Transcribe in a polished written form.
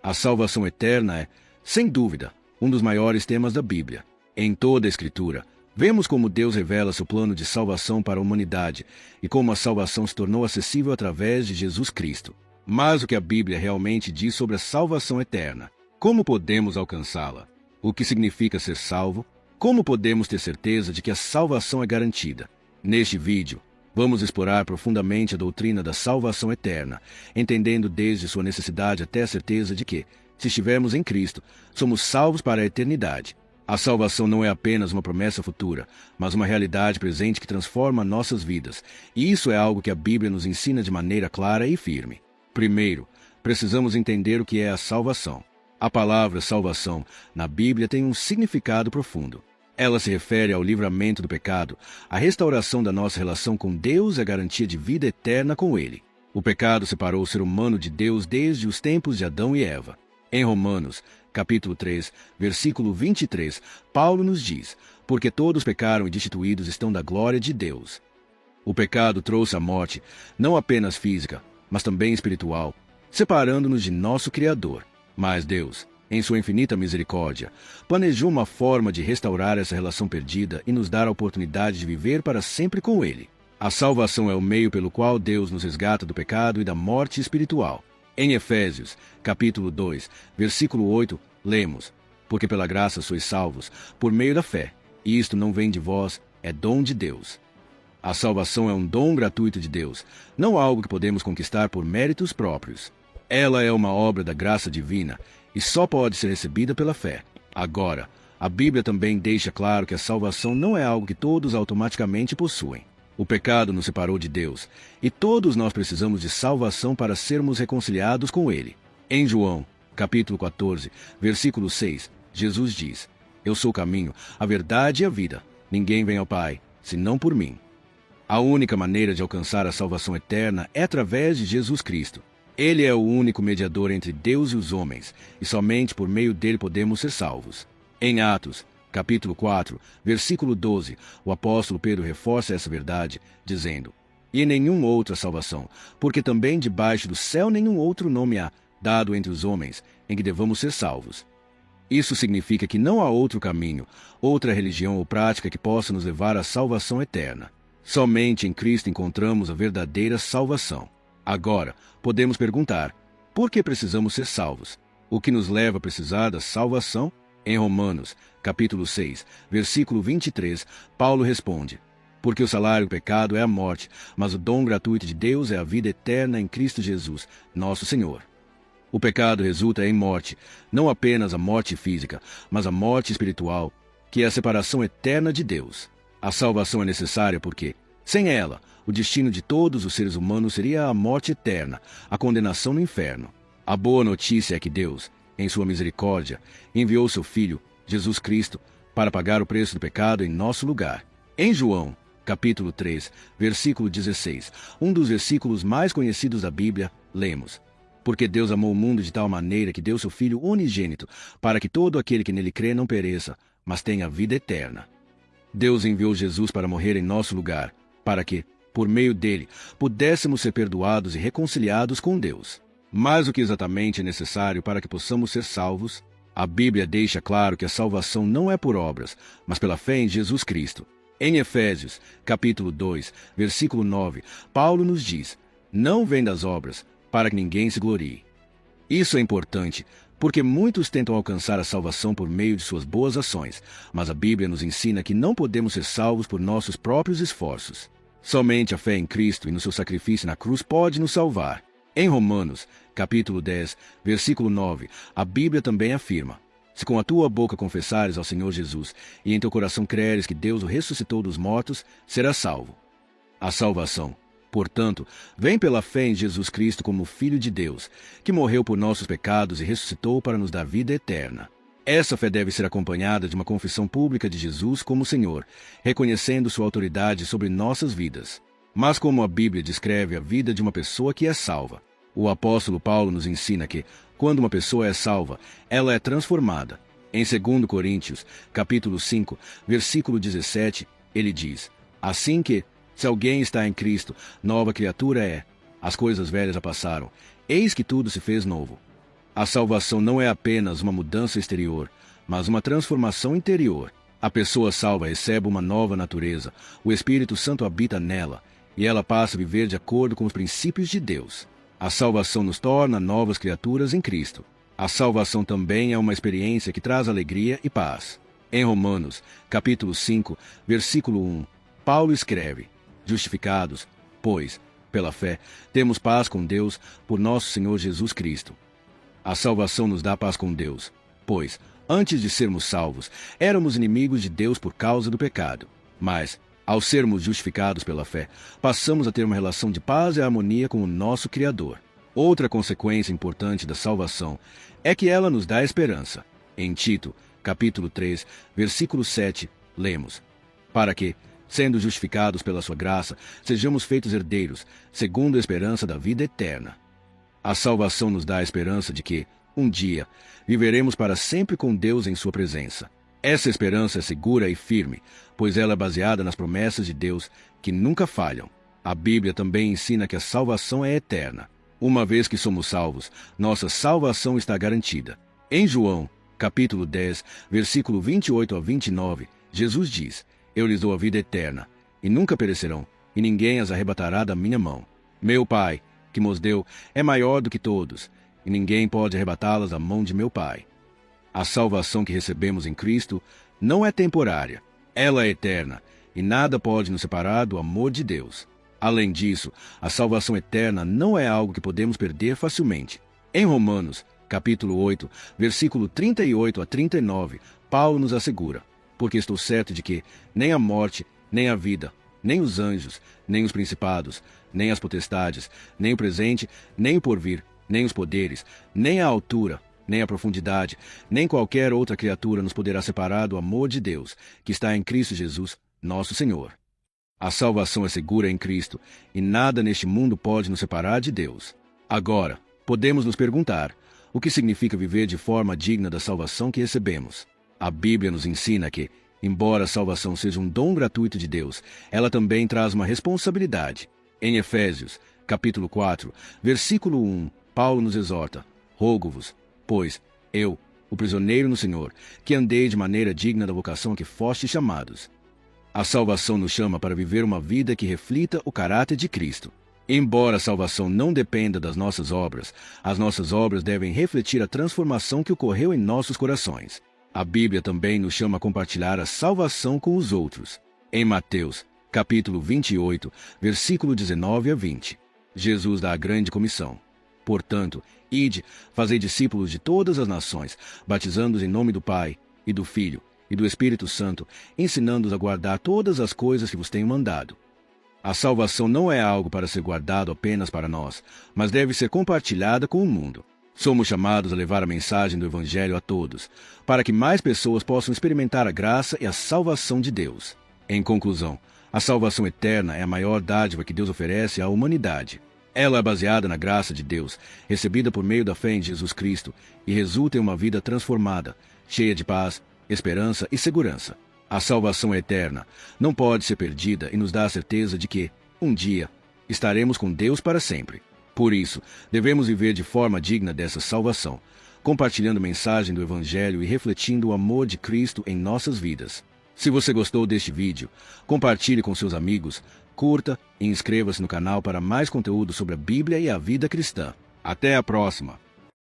A salvação eterna é, sem dúvida, um dos maiores temas da Bíblia. Em toda a Escritura, vemos como Deus revela seu plano de salvação para a humanidade e como a salvação se tornou acessível através de Jesus Cristo. Mas o que a Bíblia realmente diz sobre a salvação eterna? Como podemos alcançá-la? O que significa ser salvo? Como podemos ter certeza de que a salvação é garantida? Neste vídeo, vamos explorar profundamente a doutrina da salvação eterna, entendendo desde sua necessidade até a certeza de que, se estivermos em Cristo, somos salvos para a eternidade. A salvação não é apenas uma promessa futura, mas uma realidade presente que transforma nossas vidas, e isso é algo que a Bíblia nos ensina de maneira clara e firme. Primeiro, precisamos entender o que é a salvação. A palavra salvação, na Bíblia, tem um significado profundo. Ela se refere ao livramento do pecado, à restauração da nossa relação com Deus e à garantia de vida eterna com Ele. O pecado separou o ser humano de Deus desde os tempos de Adão e Eva. Em Romanos, capítulo 3, versículo 23, Paulo nos diz: porque todos pecaram e destituídos estão da glória de Deus. O pecado trouxe a morte, não apenas física, mas também espiritual, separando-nos de nosso Criador. Mas Deus, em sua infinita misericórdia, planejou uma forma de restaurar essa relação perdida e nos dar a oportunidade de viver para sempre com Ele. A salvação é o meio pelo qual Deus nos resgata do pecado e da morte espiritual. Em Efésios, capítulo 2, versículo 8, lemos: porque pela graça sois salvos, por meio da fé, e isto não vem de vós, é dom de Deus. A salvação é um dom gratuito de Deus, não algo que podemos conquistar por méritos próprios. Ela é uma obra da graça divina e só pode ser recebida pela fé. Agora, a Bíblia também deixa claro que a salvação não é algo que todos automaticamente possuem. O pecado nos separou de Deus, e todos nós precisamos de salvação para sermos reconciliados com Ele. Em João, capítulo 14, versículo 6, Jesus diz: eu sou o caminho, a verdade e a vida. Ninguém vem ao Pai, senão por mim. A única maneira de alcançar a salvação eterna é através de Jesus Cristo. Ele é o único mediador entre Deus e os homens, e somente por meio dele podemos ser salvos. Em Atos, capítulo 4, versículo 12, o apóstolo Pedro reforça essa verdade, dizendo: e nenhuma outra salvação, porque também debaixo do céu nenhum outro nome há, dado entre os homens, em que devamos ser salvos. Isso significa que não há outro caminho, outra religião ou prática que possa nos levar à salvação eterna. Somente em Cristo encontramos a verdadeira salvação. Agora, podemos perguntar: por que precisamos ser salvos? O que nos leva a precisar da salvação? Em Romanos, capítulo 6, versículo 23, Paulo responde: porque o salário do pecado é a morte, mas o dom gratuito de Deus é a vida eterna em Cristo Jesus, nosso Senhor. O pecado resulta em morte, não apenas a morte física, mas a morte espiritual, que é a separação eterna de Deus. A salvação é necessária porque, sem ela, o destino de todos os seres humanos seria a morte eterna, a condenação no inferno. A boa notícia é que Deus, em sua misericórdia, enviou seu Filho, Jesus Cristo, para pagar o preço do pecado em nosso lugar. Em João, capítulo 3, versículo 16, um dos versículos mais conhecidos da Bíblia, lemos: porque Deus amou o mundo de tal maneira que deu seu Filho unigênito, para que todo aquele que nele crê não pereça, mas tenha vida eterna. Deus enviou Jesus para morrer em nosso lugar, para que, por meio dele, pudéssemos ser perdoados e reconciliados com Deus. Mas o que exatamente é necessário para que possamos ser salvos? A Bíblia deixa claro que a salvação não é por obras, mas pela fé em Jesus Cristo. Em Efésios, capítulo 2, versículo 9, Paulo nos diz: não vem das obras, para que ninguém se glorie. Isso é importante, porque muitos tentam alcançar a salvação por meio de suas boas ações, mas a Bíblia nos ensina que não podemos ser salvos por nossos próprios esforços. Somente a fé em Cristo e no seu sacrifício na cruz pode nos salvar. Em Romanos, capítulo 10, versículo 9, a Bíblia também afirma: se com a tua boca confessares ao Senhor Jesus e em teu coração creres que Deus o ressuscitou dos mortos, serás salvo. A salvação, portanto, vem pela fé em Jesus Cristo como Filho de Deus, que morreu por nossos pecados e ressuscitou para nos dar vida eterna. Essa fé deve ser acompanhada de uma confissão pública de Jesus como Senhor, reconhecendo sua autoridade sobre nossas vidas. Mas como a Bíblia descreve a vida de uma pessoa que é salva? O apóstolo Paulo nos ensina que, quando uma pessoa é salva, ela é transformada. Em 2 Coríntios, capítulo 5, versículo 17, ele diz: assim que, se alguém está em Cristo, nova criatura é. As coisas velhas já passaram, eis que tudo se fez novo. A salvação não é apenas uma mudança exterior, mas uma transformação interior. A pessoa salva recebe uma nova natureza, o Espírito Santo habita nela, e ela passa a viver de acordo com os princípios de Deus. A salvação nos torna novas criaturas em Cristo. A salvação também é uma experiência que traz alegria e paz. Em Romanos, capítulo 5, versículo 1, Paulo escreve: Justificados, pois, pela fé, temos paz com Deus por nosso Senhor Jesus Cristo. A salvação nos dá paz com Deus, pois, antes de sermos salvos, éramos inimigos de Deus por causa do pecado. Mas, ao sermos justificados pela fé, passamos a ter uma relação de paz e harmonia com o nosso Criador. Outra consequência importante da salvação é que ela nos dá esperança. Em Tito, capítulo 3, versículo 7, lemos: Para que, sendo justificados pela sua graça, sejamos feitos herdeiros, segundo a esperança da vida eterna. A salvação nos dá a esperança de que, um dia, viveremos para sempre com Deus em sua presença. Essa esperança é segura e firme, pois ela é baseada nas promessas de Deus, que nunca falham. A Bíblia também ensina que a salvação é eterna. Uma vez que somos salvos, nossa salvação está garantida. Em João, capítulo 10, versículo 28 a 29, Jesus diz: Eu lhes dou a vida eterna, e nunca perecerão, e ninguém as arrebatará da minha mão. Meu Pai, que nos deu, é maior do que todos, e ninguém pode arrebatá-las da mão de meu Pai. A salvação que recebemos em Cristo não é temporária, ela é eterna, e nada pode nos separar do amor de Deus. Além disso, a salvação eterna não é algo que podemos perder facilmente. Em Romanos, capítulo 8, versículo 38 a 39, Paulo nos assegura: Porque estou certo de que nem a morte, nem a vida, nem os anjos, nem os principados, nem as potestades, nem o presente, nem o porvir, nem os poderes, nem a altura, nem a profundidade, nem qualquer outra criatura nos poderá separar do amor de Deus, que está em Cristo Jesus, nosso Senhor. A salvação é segura em Cristo, e nada neste mundo pode nos separar de Deus. Agora, podemos nos perguntar: o que significa viver de forma digna da salvação que recebemos? A Bíblia nos ensina que, embora a salvação seja um dom gratuito de Deus, ela também traz uma responsabilidade. Em Efésios, capítulo 4, versículo 1, Paulo nos exorta: Rogo-vos, pois, eu, o prisioneiro no Senhor, que andei de maneira digna da vocação a que fostes chamados. A salvação nos chama para viver uma vida que reflita o caráter de Cristo. Embora a salvação não dependa das nossas obras, as nossas obras devem refletir a transformação que ocorreu em nossos corações. A Bíblia também nos chama a compartilhar a salvação com os outros. Em Mateus, capítulo 28, versículo 19 a 20, Jesus dá a grande comissão: Portanto, ide, fazei discípulos de todas as nações, batizando-os em nome do Pai, e do Filho, e do Espírito Santo, ensinando-os a guardar todas as coisas que vos tenho mandado. A salvação não é algo para ser guardado apenas para nós, mas deve ser compartilhada com o mundo. Somos chamados a levar a mensagem do Evangelho a todos, para que mais pessoas possam experimentar a graça e a salvação de Deus. Em conclusão, a salvação eterna é a maior dádiva que Deus oferece à humanidade. Ela é baseada na graça de Deus, recebida por meio da fé em Jesus Cristo, e resulta em uma vida transformada, cheia de paz, esperança e segurança. A salvação é eterna, não pode ser perdida e nos dá a certeza de que, um dia, estaremos com Deus para sempre. Por isso, devemos viver de forma digna dessa salvação, compartilhando a mensagem do Evangelho e refletindo o amor de Cristo em nossas vidas. Se você gostou deste vídeo, compartilhe com seus amigos, curta e inscreva-se no canal para mais conteúdo sobre a Bíblia e a vida cristã. Até a próxima!